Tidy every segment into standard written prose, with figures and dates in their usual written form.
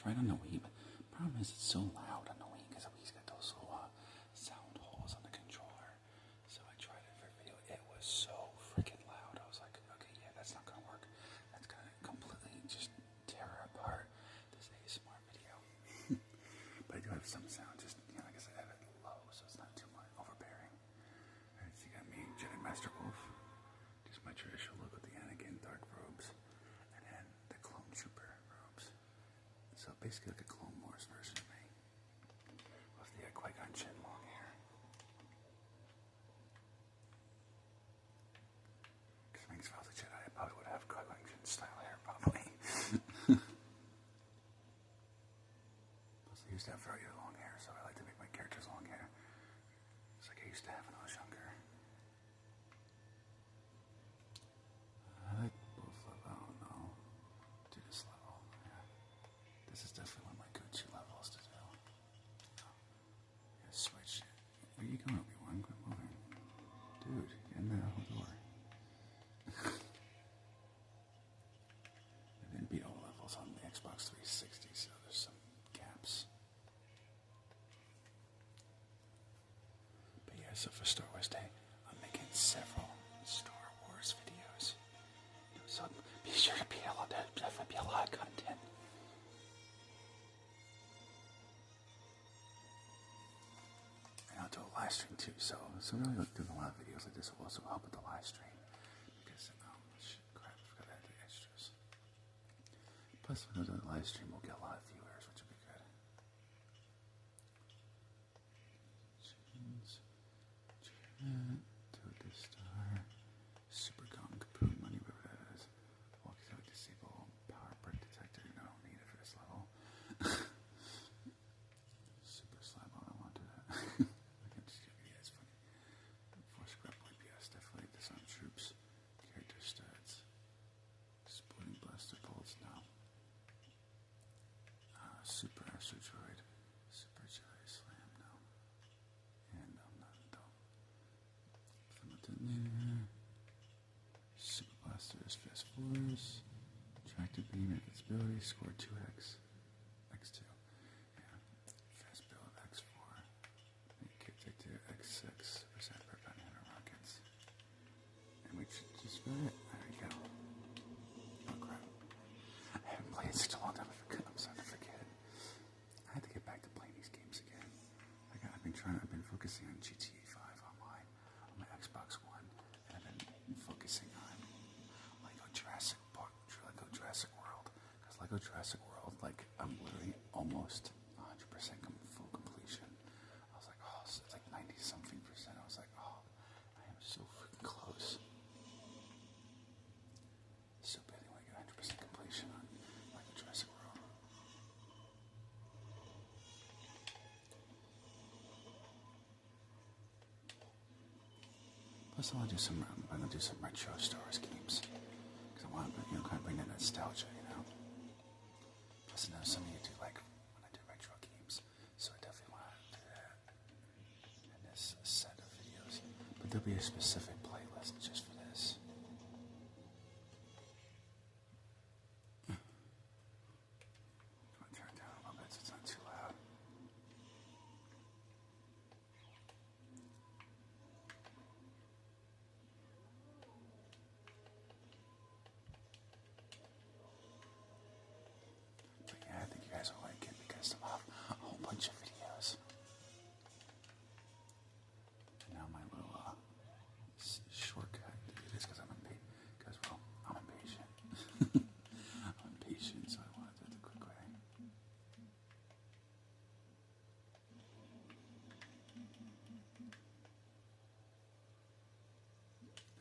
tried on the Wii, but the problem is it's so loud on the Wii because the Wii's got those little sound holes on the controller. So I tried it for a video. It was so freaking loud. I was like, okay, yeah, that's not gonna work. That's gonna completely just tear apart this ASMR video. But I do have some sound, just like I said, I have it low, so it's not too much overbearing. Alright, so you got me, Jedi Master Wolf. Just my traditional look with the Anakin dark robes, and then the Clone Trooper robes. So basically like a Clone Wars version of me. With the Qui-Gon Jinn long hair. Because if I was a Jedi, I probably would have Qui-Gon Jinn style hair, probably. Plus I used to have very long hair, so I like to make my characters long hair. It's like I used to have when I was younger. I like both levels. I don't know. Do this level. Yeah. This is definitely one of my go-to levels to do. Yeah, switch. Where you going, Obi-Wan? Quit moving. Dude, get in the door. I didn't beat all levels on the Xbox 360, so there's some gaps. But yeah, so for Star Wars Day, I'm making several Star Wars videos. So be sure to there'll definitely be a lot of content. And I'll do a live stream too, so really doing a lot of videos like this will also help with the live stream. Because, shit, crap, I forgot I had the extras. Plus, when I do the live stream, we'll get a lot of viewers, which will be good. To the star, super gum, kapoon, money, whatever that is. Walkie talkie, disable, power brick detector. No, I don't need it for this level. Super slab on, I want to do that. I can just give you guys funny. Force grappling, yes, definitely disarm troops. Character stats. Exploding blaster bolts, no. Super astro droid. Super Jedi slam, no. And not though. Detonator. Super blasters, fast force. Tractor beam, invincibility, score 2x. X2. Yeah. Fast build, X4. Make kick dictator, X6. Percent per pound hammer rockets. And we just about it. There we go. Oh crap. I haven't played in such a long time. I'm starting to forget. I had to get back to playing these games again. I've been focusing on GTA 5 online on my Xbox One, and I've been focusing on Lego Jurassic World. Because Lego Jurassic World, like, I'm literally almost 100% full completion. I was like, oh, so it's like 90-something%. I was like, oh, I am so freaking close. So badly want to get 100% completion on Lego Jurassic World. Plus, I'm gonna do some retro Star Wars games because I want to, kind of bring in nostalgia, Plus, I know some of you do like when I do retro games, so I definitely want to do that in this set of videos. But there'll be a specific playlist just for this. I'm gonna turn it down a little bit so it's not too loud. But yeah, I think you guys will like it because I'll have a whole bunch of videos. And now my little shortcut to do this because I'm impatient. I'm impatient. I'm impatient, so I want to do it the quick way.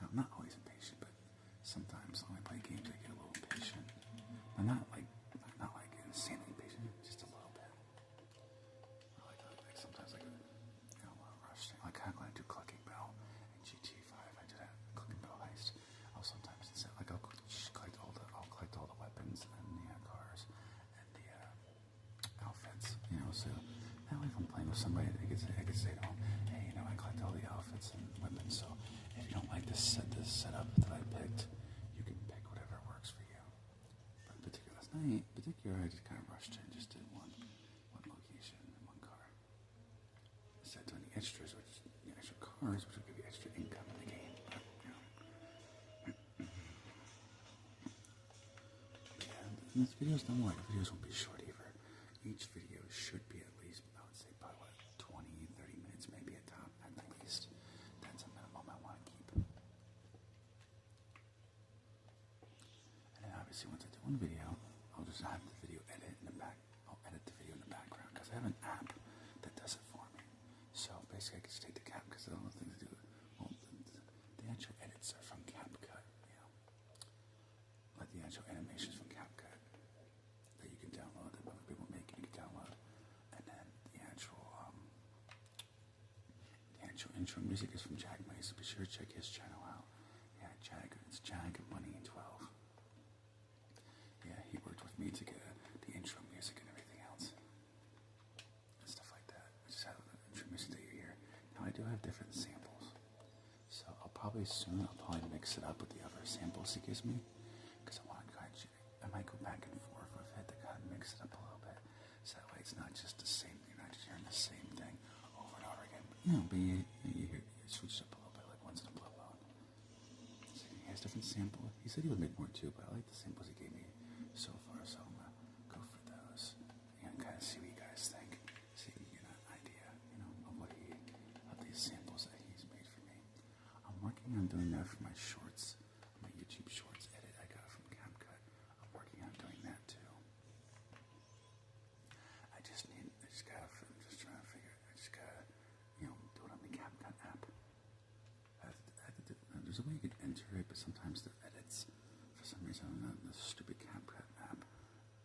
Now, I'm not always impatient, but sometimes when I play games, I get a little impatient. I'm not like insanely impatient, just a little bit. Like sometimes like a little rush thing. Like kind of when I do Clucking Bell in GTA 5, I do that Clucking Bell heist. I'll sometimes I'll collect all the weapons and the cars and the outfits, so that way if I'm playing with somebody, I could say to them, hey, I collect all the outfits and weapons, so if you don't like this setup that I picked, you can pick whatever works for you. But in particular, that's Tonight, in particular, I just kind of rushed in, just did one location, one car. Instead of doing the extras, which the extra cars, which will give you extra income in the game. But, and this videos, don't worry, the videos won't be short either. Each video should be at least, I would say, probably 20, 30 minutes, maybe at top, at least. That's a minimum I want to keep. And then obviously, once I do one video, I'll just have the video edit in the back. I'll edit the video in the background because I have an app that does it for me. So basically, I can just take the cap because all the things to do. Well, the actual edits are from CapCut, like the actual animations from CapCut that you can download. That other people make, you can download, and then the actual intro music is from Jedi Master. So be sure to check his channel out. Yeah, it's Jag Money 12. Yeah, he worked with me to get the intro music and everything else. And stuff like that. I just have the intro music that you hear. Now, I do have different samples. So I'll probably mix it up with the other samples he gives me. Because I might go back and forth with it to kind of mix it up a little bit. So that way it's not just the same, you're not just hearing the same thing over and over again. But you switch it up a little bit, like once in a blue moon. So he has different samples. He said he would make more too, but I like the samples he gave me so far, so I'm gonna go for those and kind of see what you guys think. See if you get an idea, of these samples that he's made for me. I'm working on doing that for my shorts, my YouTube shorts edit I got from CapCut. I'm working on doing that too. I'm just trying to figure. I just gotta, do it on the CapCut app. There's a way you can enter it, but sometimes the edits, for some reason, on the stupid CapCut app,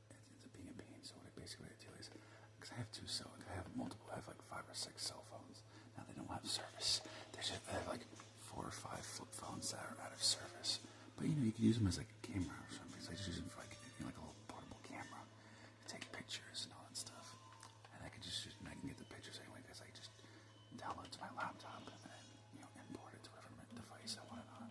it ends up being a pain. So what I do is, because I have I have like 5 or 6 cell phones. Now they don't have service. I have like 4 or 5 flip phones that are out of service. But you can use them as like a camera or something. So I just use them for like a little portable camera to take pictures and all that stuff. And I can get the pictures anyway because I just download it to my laptop and then import it to whatever device I want it on.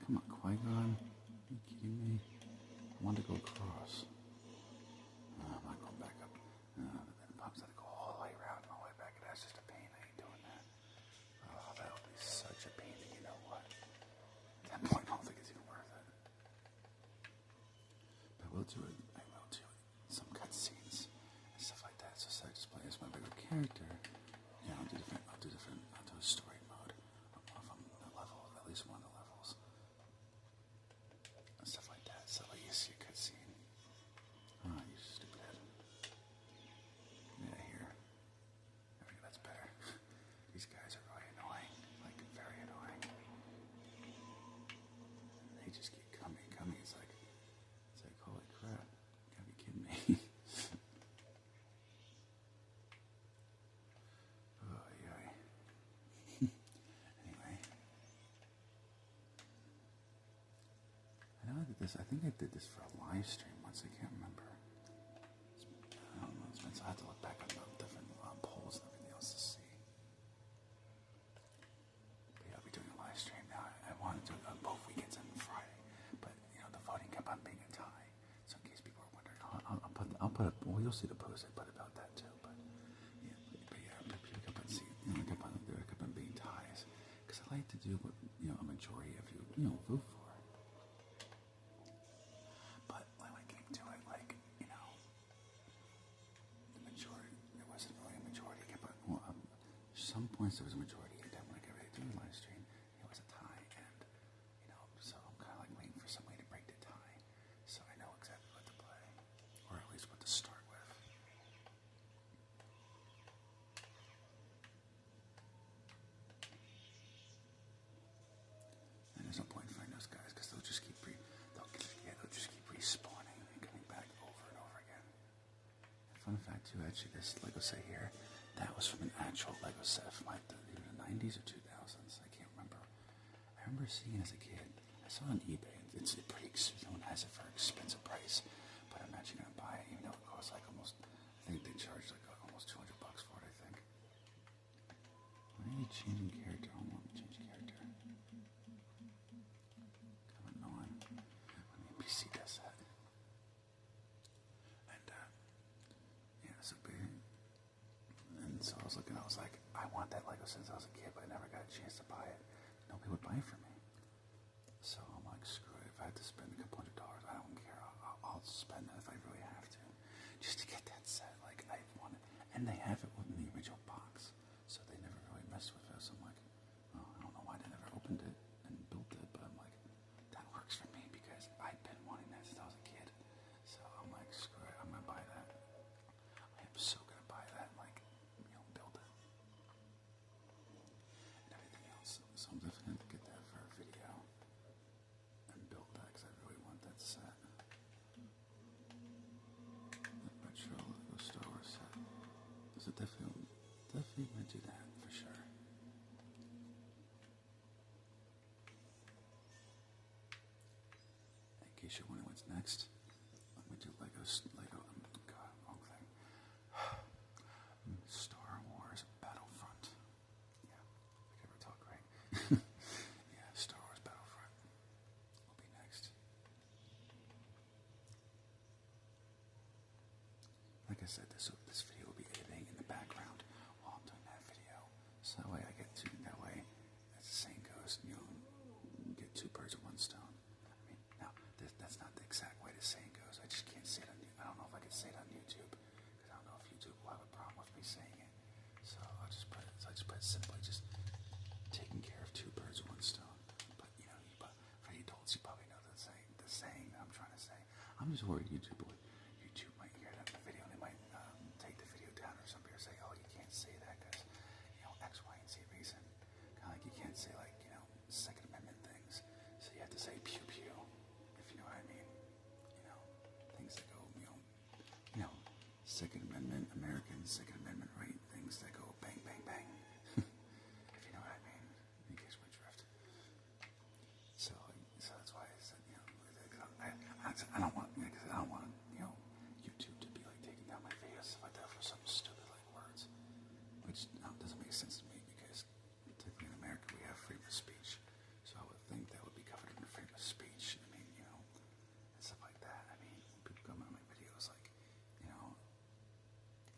Come on, Qui-Gon. Are you kidding me? I want to go across. I'm not going back up. Then Pop's got to go all the way around and all the way back. That's just a pain. I ain't doing that. Oh, that would be such a pain. And you know what? At that point, I don't think it's even worth it. But I will do some cutscenes and stuff like that. So I just play as my regular character. Yeah, I'll do a story mode of the level, at least one of the levels. And stuff like that. So you see a cutscene. Oh, you stupid head. Get out of here. There we go, that's better. These guys are really annoying. Like, very annoying. They just keep coming. It's like, holy crap. You gotta be kidding me. Oh, yeah. Anyway. I think I did this for a live stream once. I can't remember. I don't know. I'll have to look back on the different polls and everything else to see. But yeah, I'll be doing a live stream now. I wanted to do it on both weekends and Friday, but the voting kept on being a tie. So in case people are wondering, I'll put. Well, you'll see the post I put about that too. But yeah, people kept on seeing. Kept on being ties because I like to do what a majority of you vote for. But when I came to it, the majority, there wasn't really a majority. Some points there was a majority, and then when I got ready to do a live stream, it was a tie, and so I'm kind of like waiting for somebody to break the tie, so I know exactly what to play, or at least what to start with. And there's no point in fighting those guys because they'll just keep respawning and coming back over and over again. Fun fact too, actually, this Lego set here, that was from an actual Lego set from like the 90s or 2000s. I can't remember. I remember seeing it as a kid. I saw it on eBay. It's pretty expensive. No one has it for an expensive price, but I'm actually gonna buy it, even though it costs like almost. I think they charge like almost $200 for it. I think. Why are you changing character? I don't want to change character. Come on. Let me NPC And so I was looking, I was like, I want that Lego since I was a kid, but I never got a chance to buy it. Nobody would buy it for me. So I'm like, screw it. If I have to spend a couple $100, I don't care. I'll spend it if I really have to. Just to get that set. Like, I want it. And they have it in the original box. So they never really messed with it. So I'm like, oh, I don't know why they never opened it and built it. But I'm like, that works for me because I've been wanting that since I was a kid. So I'm like, screw it. I'm going to buy that. I am so going to buy that and, like, build it. And everything else. So I'm definitely going to get that for a video. And build that because I really want that set. That retro Lego Star Wars set. So definitely going to do that for sure. In case you're wondering what's next, I'm going to do Lego, God, wrong thing. Star Wars Battlefront. Yeah, I can ever talk right. Yeah, Star Wars Battlefront will be next. Like I said, this video will be editing in the background while I'm doing that video. So that way I get two, that way, as the saying goes, get two birds with one stone. I mean, now, that's not the exact way the saying goes. I just can't say it on, I don't know if I can say it on YouTube, because I don't know if YouTube will have a problem with me saying it. So I'll just put it simply, just taking care of two birds with one stone. But, for the adults, you probably know the saying that I'm trying to say. I'm just worried YouTube might hear that in the video, and they might take the video down, or somebody will say, oh, you can't say that because, X, Y, and Z reason. Kind of like you can't say, like, Second Amendment things. So you have to say pew pew, if you know what I mean. Things that go, Second Amendment, American Second Amendment, right? Things that go bang, bang, bang. If you know what I mean. In case we're drift. So that's why I said, I don't want, YouTube to be like taking down my videos stuff like that for some stupid like words, which doesn't make sense to me because technically in America we have freedom of speech, so I would think that would be covered in freedom of speech. I mean, and stuff like that. I mean, when people come on my videos, like,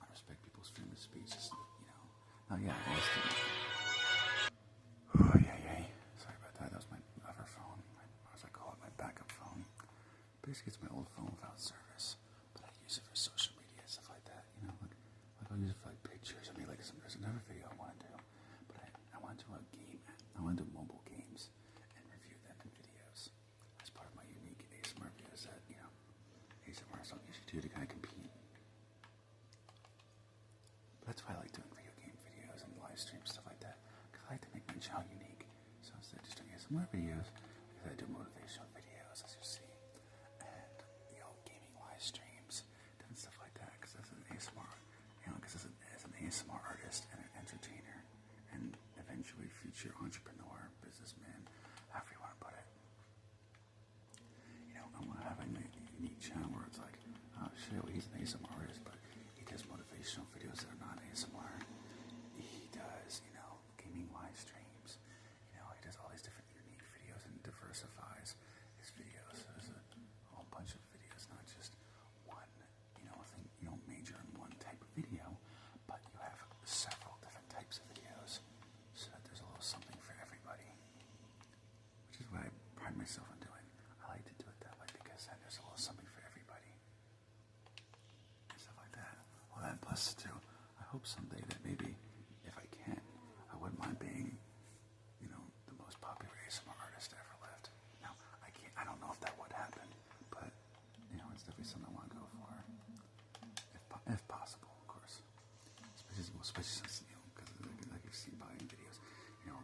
I respect people's freedom of speech. Just, oh yeah, oh yeah. Sorry about that. That was my other phone. As I call it, my backup phone. Basically, it's my old phone without service, but I use it for social media and stuff like that. Like I'll use it for like pictures. I mean, like there's another video I want to do, but I want to do a game. I want to do mobile games and review them in videos as part of my unique ASMR videos that ASMR is not usually do to kind of compete. But that's why I like doing video game videos and live streams, stuff like that, because I like to make my channel unique. So instead of just doing ASMR videos, because I do motivational videos, as you see. Gaming live streams, doing stuff like that, because as an ASMR, because as an ASMR artist and an entertainer, and eventually future entrepreneur, businessman, however you want to put it, I want to have a unique channel where it's like, oh shit, well, he's an ASMR artist, but he does motivational videos that are not ASMR. He does, gaming live streams. He does all these different unique videos and diversifies his videos. So there's a whole bunch of videos, not just one, thing, major in one type of video, but you have several different types of videos, so that there's a little something for everybody, which is what I pride myself on doing. I like to do it that way because then there's a little something for everybody, and stuff like that. Well, that plus too, I hope someday that maybe, if I can, I wouldn't mind being, the most popular ASMR artist ever lived. Now, I don't know if that would happen, but, it's definitely something I want to go for. If possible, of course. Especially since, because like you see by videos,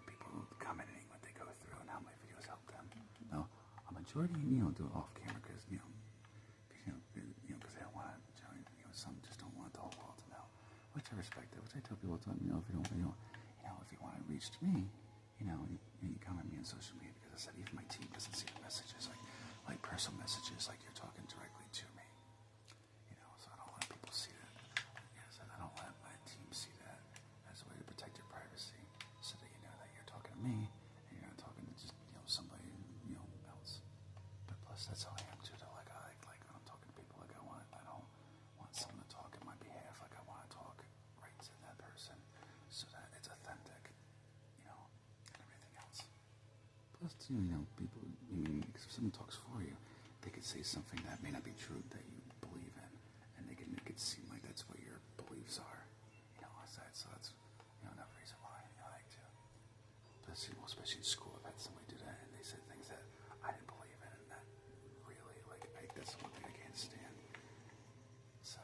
people commenting what they go through and how my videos help them. Now, a majority, do it off camera because, because they don't want to, some just don't want the whole world to know. Which I respect that, which I tell people all the time, if you want to reach to me, you comment me on social media, because I said even my team doesn't see the messages, like personal messages, like you're talking directly to me. So I don't let people see that. Yes, and I don't let my team see that as a way to protect your privacy, so that that you're talking to me and you're not talking to just somebody else. But plus, that's how I am too. Though, like when I'm talking to people, I don't want someone to talk on my behalf. Like I want to talk right to that person. people, if someone talks for you, they could say something that may not be true that you believe in, and they can make it seem like that's what your beliefs are. So that's another reason why I like to. Especially in school, I've had somebody do that, and they said things that I didn't believe in, and that really, that's one thing I can't stand. So,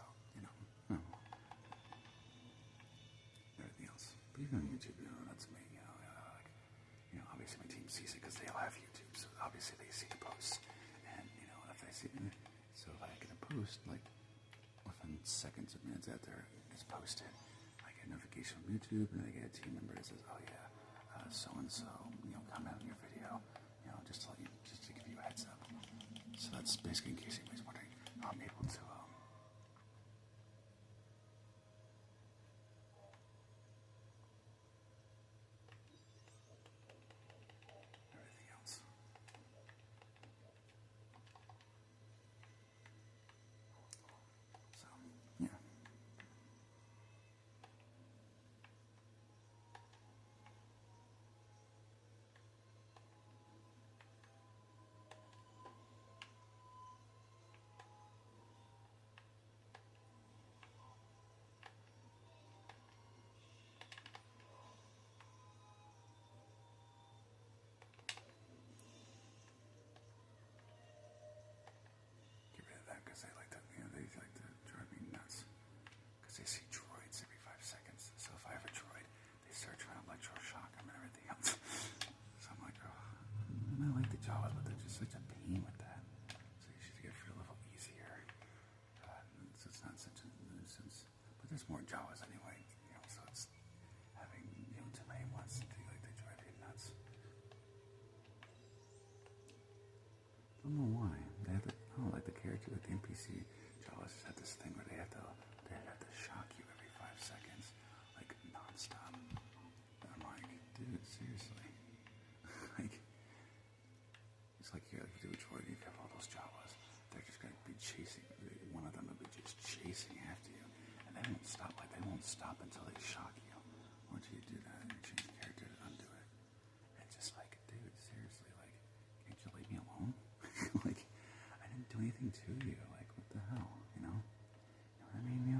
everything else. But even on YouTube, that's me, obviously my team sees it because they all have YouTube, so obviously they see the posts, and, if I see it, so if I get a post, within seconds or minutes after it's posted, I get a notification from YouTube, and I get a team member that says, oh yeah, so-and-so, comment on your video, just to give you a heads up. So that's basically, in case anybody's wondering, I'm able to, everything else. So, yeah. Get rid of that because they like to drive me nuts. Because they see droids every 5 seconds. So if I have a droid, they start trying to electroshock them and everything else. So I'm like, oh, and I like the Jawas, but they're just such a pain with that. So you should get it a little easier. So it's not such a nuisance. But there's more Jawas anyway, so it's having, too many ones, they drive you nuts. I don't know why. They have the character with the NPC Jawas just have this thing where they have to shock you every 5 seconds, non-stop. And I'm like, dude, seriously. It's like if you do a droid, you have all those Jawas, they're just gonna be chasing. One of them will be just chasing after you, and they won't stop. They won't stop until they shock you. Once you do that, you change the character to undo it. And just dude, seriously, can't you leave me alone? I didn't do anything to you. What the hell, You know what I mean,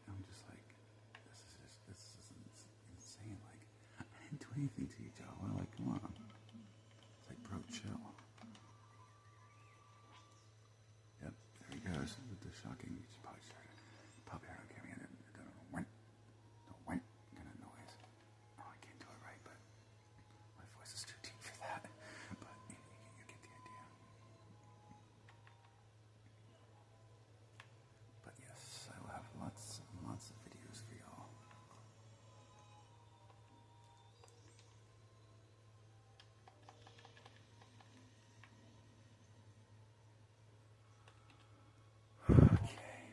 I'm just this is insane. I didn't do anything to you, Jawa. Come on. It's bro, chill. Yep, there he goes with the shocking. You should probably heard him giving it a wink kind of noise. Oh, I can't do it right, but my voice is too deep for that. But you get the idea. But yes, I will have lots and lots of videos for y'all. Okay.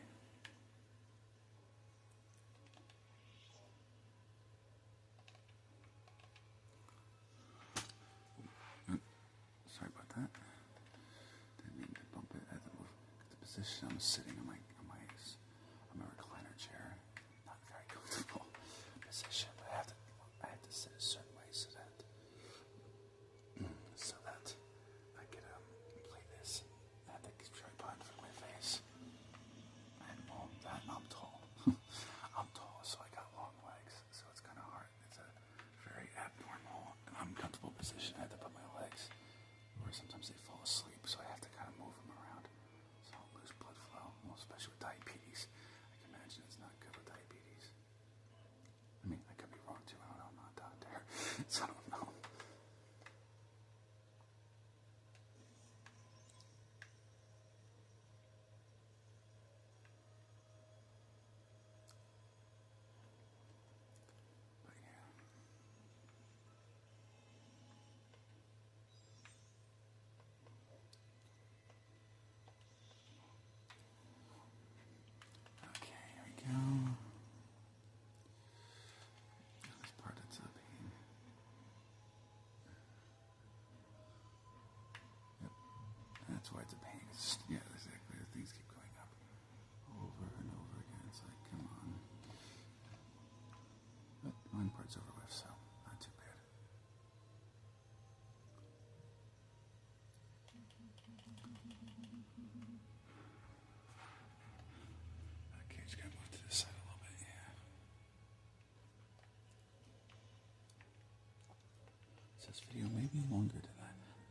Sorry about that. Didn't mean to bump it. I had to move the position I'm sitting on my recliner chair. Not very comfortable position, but I have to sit a certain way so that I could play this. I have to tripod for my face. And I'm tall. I'm tall, so I got long legs, so it's kind of hard. It's a very abnormal and uncomfortable position. I have to put my legs where sometimes they fall asleep, so I have to kind of move them around so I don't lose blood flow. Well, especially with diabetes. I can imagine it's not good with diabetes. I mean, I could be wrong too. I don't know. I'm not a doctor, so I don't know. But yeah. Okay, here we go. This part that's up here. Yep. That's why it's a pain. Yeah, exactly. The things keep going up over and over again. It's like, come on. But one part's over with, so not too bad. This video may be longer than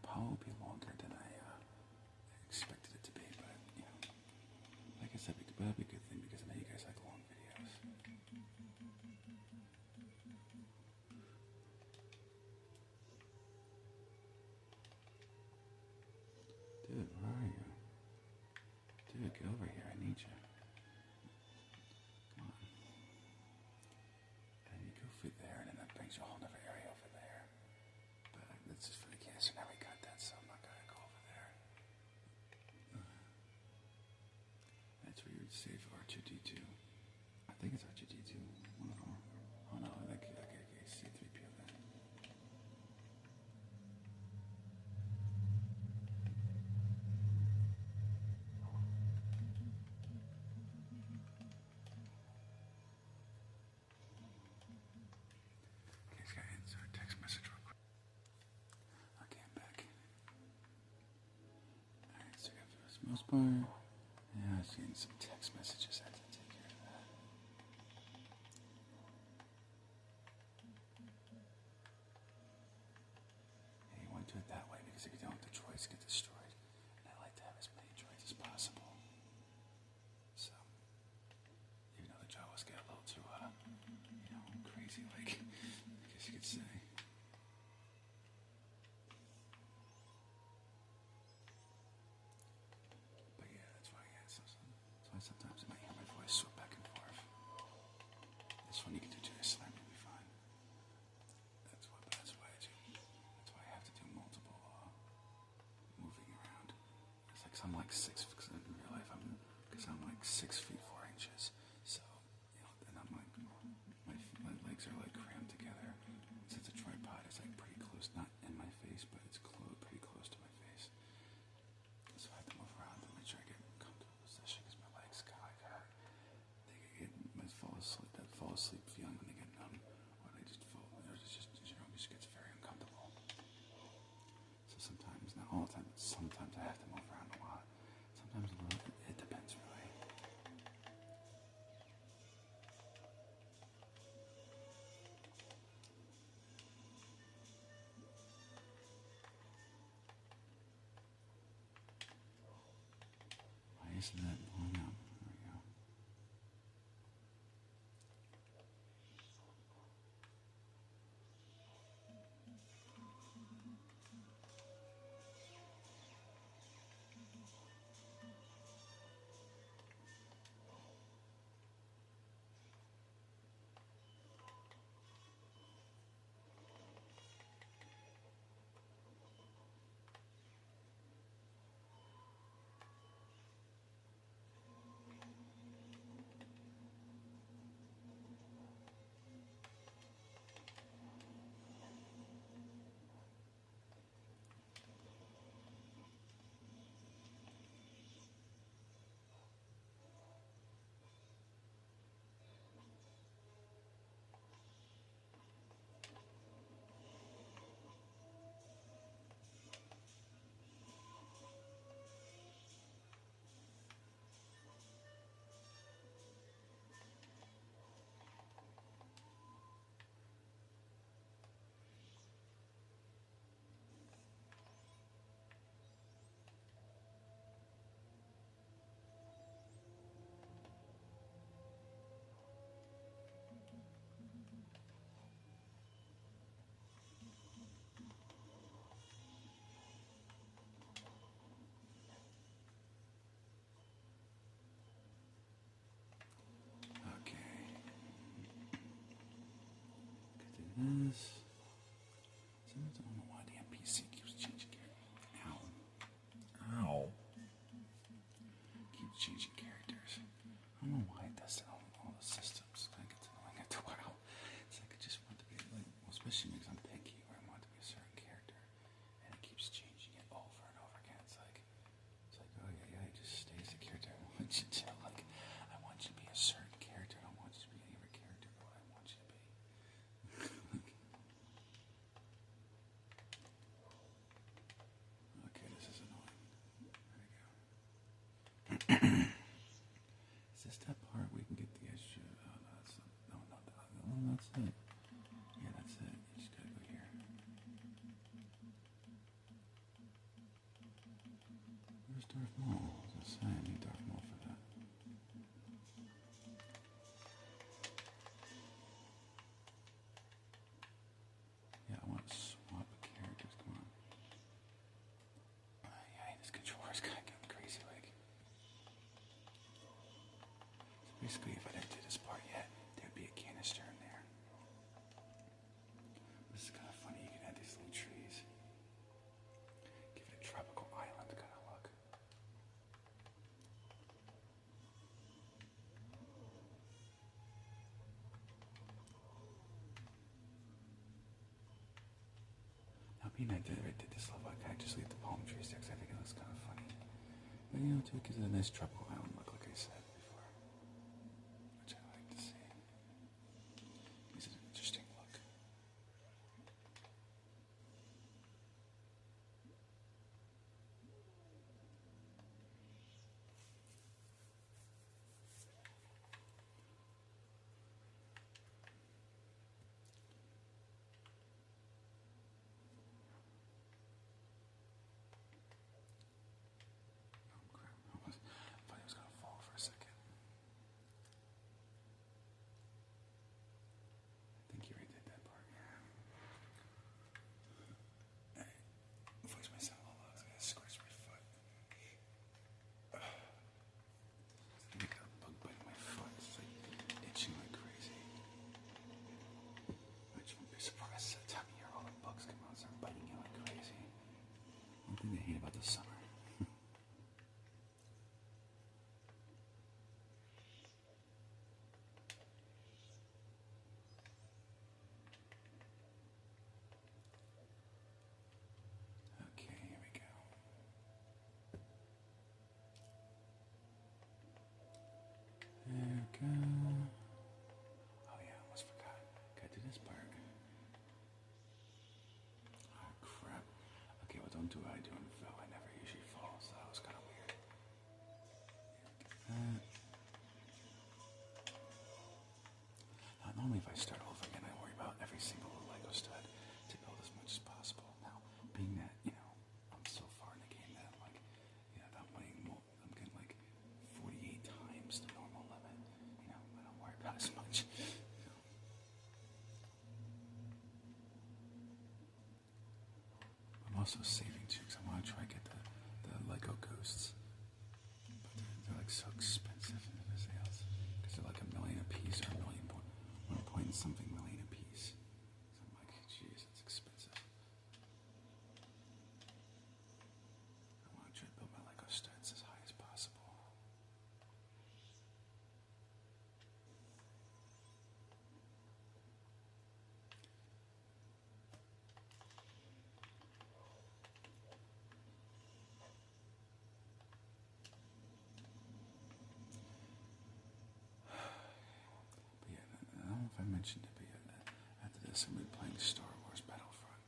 probably longer than I expected it to be, but you know, like I said, that'll be a good thing because I know you guys like long videos. Dude, where are you? Dude, get over here. I need you. Come on. And you go through there, and then that brings you a whole other area over there. But that's just for the kids, so now we got that, so I'm not going to go over there. That's where you would save R2D2. I think it's R2D2. One of them. Oh no, okay, C3PO then. Okay, just gotta answer a text message real quick. Okay, I'm back. Alright, so we have the most bar. Yeah, I was getting some text messages. I had to take care of that. Yeah, you want to do it that way because if you don't, the droids get destroyed. And I like to have as many droids as possible. So, even though the Jawas get a little too, crazy, like, I guess you could say. But yeah, that's why sometimes I might hear my voice swap back and forth. This one you can do Jedi Slam, you'll be fine. That's why I have to do multiple moving around. It's like I'm like 6 in real life. Because I'm like 6 feet 4 inches. So and I'm like my legs are like crammed together. Since the tripod is like pretty close, not in my face, but it's pretty close to my face. So I have to move around to make sure I get a comfortable position because my legs kind of like hurt. They fall asleep feeling when they get numb, or they just fall. It just gets very uncomfortable. So sometimes, not all the time, but sometimes I have to move around a lot. Sometimes a little. It depends really. Why isn't that blowing up? There we go. This. Sometimes I don't know why the NPC keeps changing characters. Ow. Keeps changing characters. I don't know why it does that on all the systems. I get annoying after a while. It's like I just want to be like, well, especially because I'm picky, where I want to be a certain character, and it keeps changing it over and over again. It's like, oh yeah, just stay as the character I want you to. Like, I want you to be a certain character. I don't want you to be any other character, but what I want you to be. mean, I did this level. I kind of just leave the palm trees there because I think it looks kind of funny. But you know, too, it gives it a nice tropical island look, like I said before, which I like to see. Gives it an interesting look. Thing I hate about the summer. Okay, here we go. There we go. Oh yeah, I almost forgot. Gotta do this part. Oh crap. Okay, well don't do what I do and fell. I never usually fall, so that was kind of weird. Now, normally if I start over again, I worry about every single Lego stud to build as much as possible. Now, being that, you know, I'm so far in the game that I'm like, you know, I'm getting like 48 times the normal limit. You know, I don't worry about as much. I'm also saving too because I want to try to get the Lego ghosts, but they're like so expensive and everything else because they're like $1 million a piece or one point something million a piece. So I'm like, geez, that's expensive. I want to try to build my Lego studs as high as possible. I mentioned it, but yeah, after this I'm going to be playing Star Wars Battlefront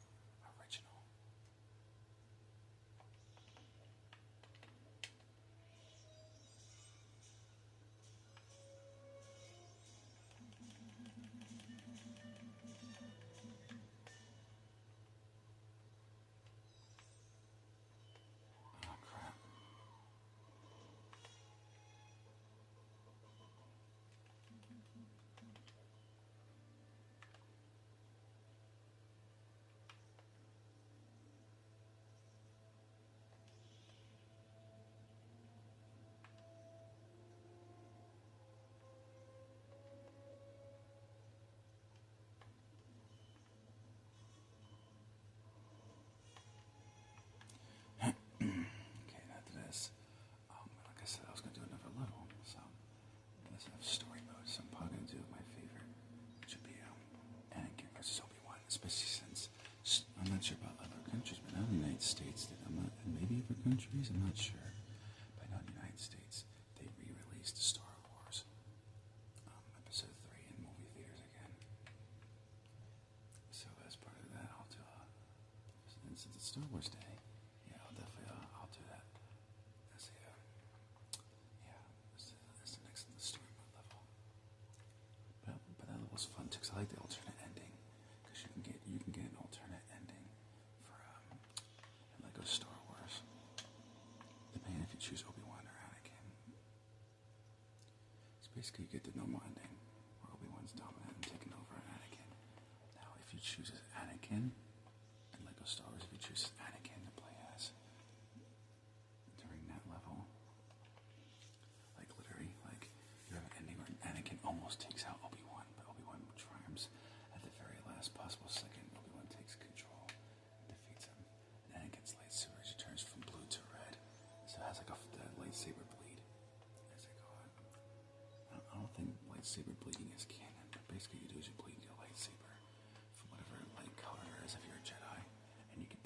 Original. Oh crap. Okay, after this, like I said, I was going to do another level, so let's have story mode. So I'm probably going to do my favorite, which would be Anakin versus Obi-Wan, especially since I'm not sure about other countries, but now the United States did. And maybe other countries, I'm not sure. But now the United States, they re-released Star Wars Episode 3 in movie theaters again. So as part of that, I'll do since it's Star Wars Day, yeah, I'll definitely I'll do that. That's the that's the next story mode level. But that level's fun too, 'cause I like the alternate ending, because you can get an alternate ending for in Lego Star Wars, depending if you choose Obi-Wan or Anakin. So basically, you get the normal ending where Obi-Wan's dominant and taking over Anakin. Now, if you choose as Anakin in Lego Star Wars, if you choose Anakin to play as during that level, like literally, like you have an ending where Anakin almost takes out Obi-Wan, but Obi-Wan triumphs at the very last possible second. Obi-Wan takes control and defeats him. And Anakin's lightsaber turns from blue to red, so it has like the lightsaber bleed as they go on. I don't think lightsaber bleeding is canon, but basically you do is you bleed your lightsaber from whatever light color it is if you're a Jedi, and you can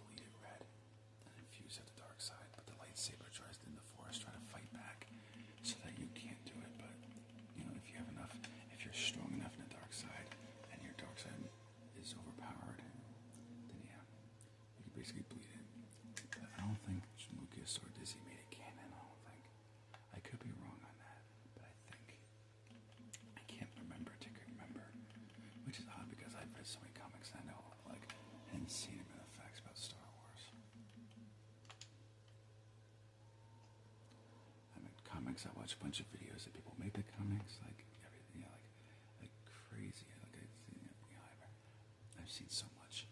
comics. I watch a bunch of videos that people make the comics, like everything, like crazy. I've seen so much.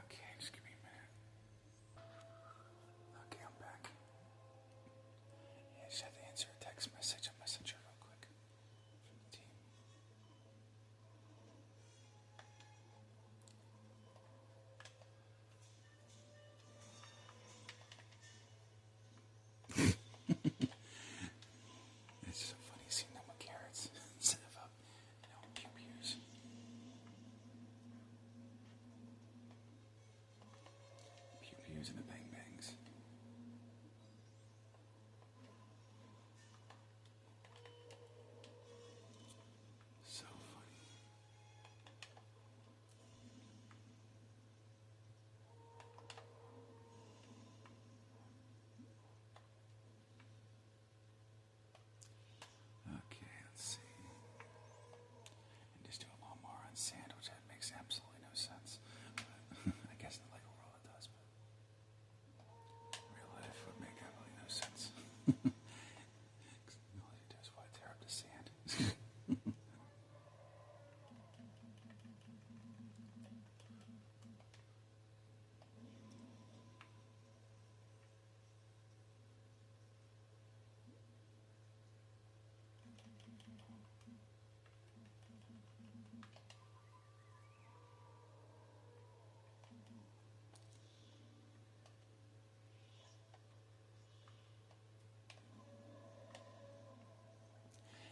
Okay, just give me a minute. Okay, I'm back. Yeah, just have to answer a text message on Messenger real quick from the team. It's just so funny seeing them with carrots instead of pew-pews. Pew-pews and the bang-bangs. So funny. Okay, let's see. And just do a little more on sand, which makes absolutely no sense. But I guess in the Lego world it does, but real life would make absolutely no sense. All you do is tear up the sand.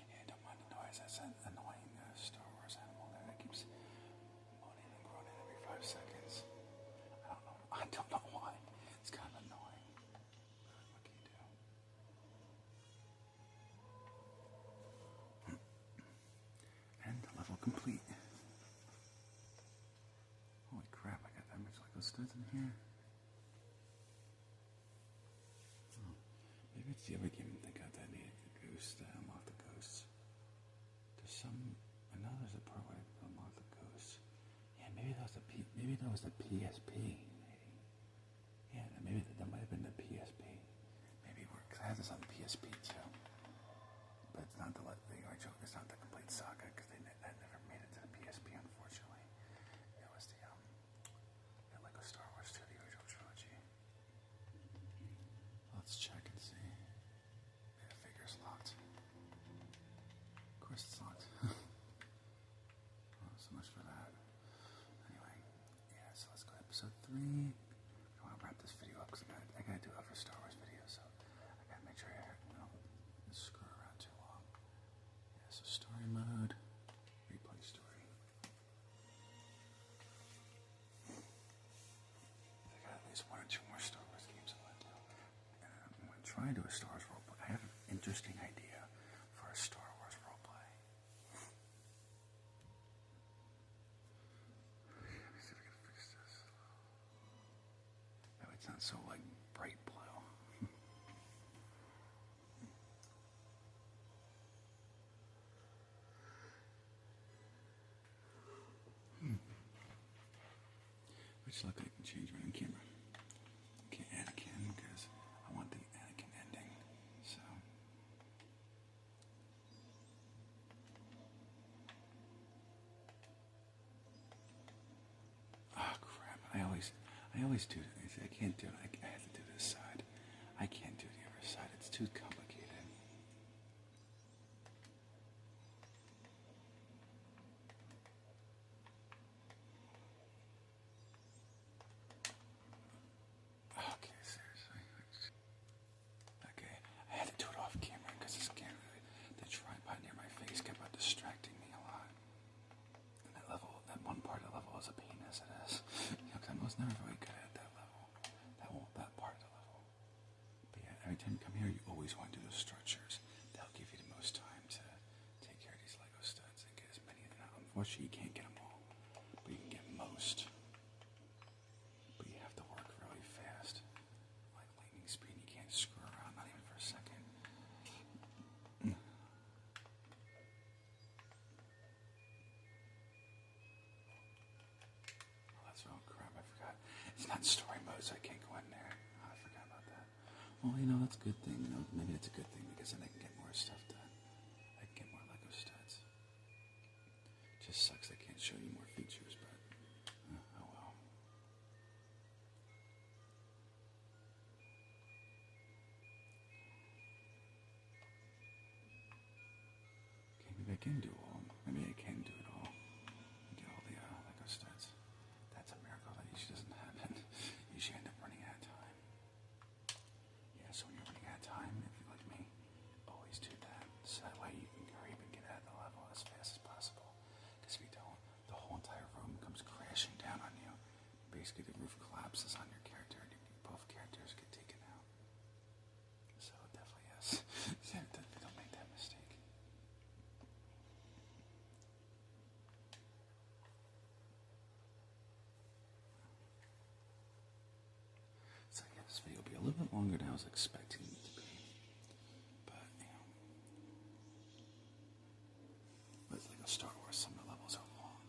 Yeah, don't mind the noise. That's an annoying Star Wars animal there that keeps moaning and groaning every 5 seconds. I don't know why. It's kind of annoying. But what can you do? And level complete. Holy crap, I got that much Lego studs in here. Oh, maybe it's the other game that got that needed the ghosts, that unlock the ghosts. There's I know there's a part where I unlock the ghosts. Yeah, maybe that was the PSP. Yeah, maybe that might have been the PSP. Maybe because I have this on the PSP too. But it's not it's not the complete saga because that never made it to the PSP, unfortunately. It was the Lego Star Wars 2, the original trilogy. Let's check and see. Yeah, the figure's locked. Of course it's locked. Well, so much for that. Anyway, yeah, so let's go to episode 3. I want to wrap this video up because I gotta do other Star Wars videos, so I gotta make sure I don't screw around too long. Yeah, so story mode, replay story. I got at least 1 or 2 more Star Wars games I want to do. And I'm going to try and do a Star Wars roleplay. I have an interesting idea for a Star Wars roleplay. Let me see if I can fix this. That way it's not so bright blue. Which look I can change around camera. Okay, Anakin, because I want the Anakin ending. So oh crap. I always do it. I can't do it. I have to do this side. I can't do the other side. It's too complicated. Okay, seriously. Okay, I had to do it off camera because the tripod near my face kept on distracting me a lot. And that one part of the level is a pain as it is. time you come here, you always want to do those structures. That'll give you the most time to take care of these Lego studs and get as many of them out. Unfortunately, you can't get them all, but you can get most. But you have to work really fast. Like lightning speed, you can't screw around, not even for a second. Oh, that's oh crap, I forgot. It's not story mode, so I can't go in there. Oh, I forgot about that. Well, that's a good thing. Maybe it's a good thing because then I can get more stuff done. I can get more Lego studs. Just sucks I can't show you more features, but oh well. Okay, maybe I can do all. Maybe I can do it all. Get all the Lego studs. That's a miracle that usually doesn't happen. You usually end up running out of time. Yeah, so when you're running out of time, if you're like me, always do that. So that way you can hurry up and get out of the level as fast as possible. Because if you don't, the whole entire room comes crashing down on you. Basically, the roof collapses on your character, and both characters get taken out. So definitely yes. Don't make that mistake. So yeah, this video will be a little bit longer than I was expecting it to be. But, it's like a Star Wars, some of the levels are long.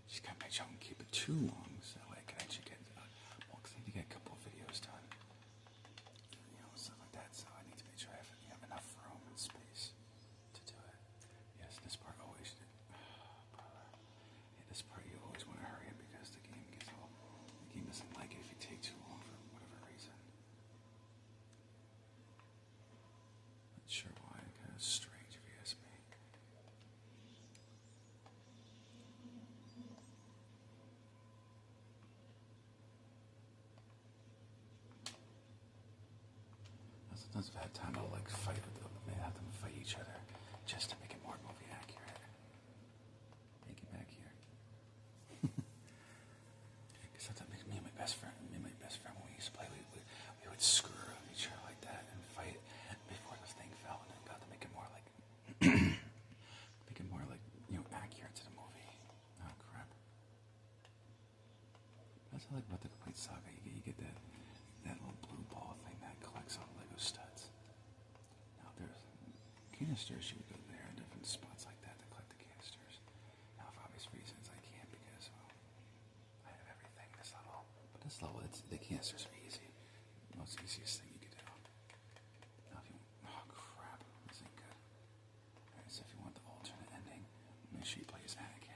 Just gotta make sure I don't keep it too long, so that way I can actually get, because I need to get a couple of videos done. Stuff like that, so I need to make sure I have enough room and space to do it. Yes, this part always did. This part you always want to hurry up because the game doesn't like it if you take too long for whatever reason. Not sure why, kind of strange if you ask me. Sometimes I've had time to fight with them, have them fight each other just to make it more movie accurate. Make it back here. Because sometimes me and my best friend, when we used to play, we would screw each other like that and fight before the thing fell, and then got to make it more accurate to the movie. Oh crap. That's what I like about the complete saga. You get that little blue ball thing that collects all the Lego studs. Now there's canisters, you would go there in different spots like that to collect the canisters. Now for obvious reasons I can't because, well, I have everything this level. But this level, the canisters are easy. Most easiest thing you could do. Now if you oh crap, this ain't good. Alright, so if you want the alternate ending, make sure you play as Anakin.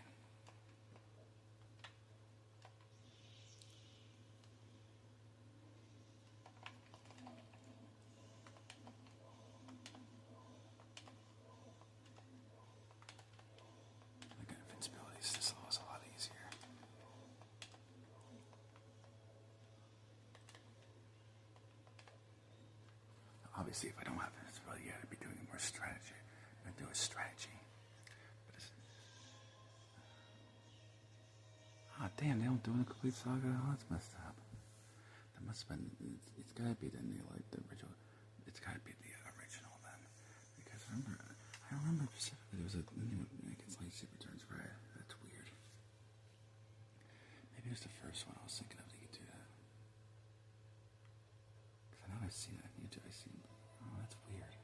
This level is a lot easier. Obviously, if I don't have this, well, you gotta be doing more strategy. I'm gonna do a strategy. Damn, they don't do a complete saga. Oh, that's messed up. That must have been. It's gotta be the original. It's gotta be the original then, because I remember specifically there was a Anakin's lightsaber turns red. That's weird. Maybe it was the first one I was thinking of that you could do that. Because I know I've seen it on YouTube. Oh, that's weird.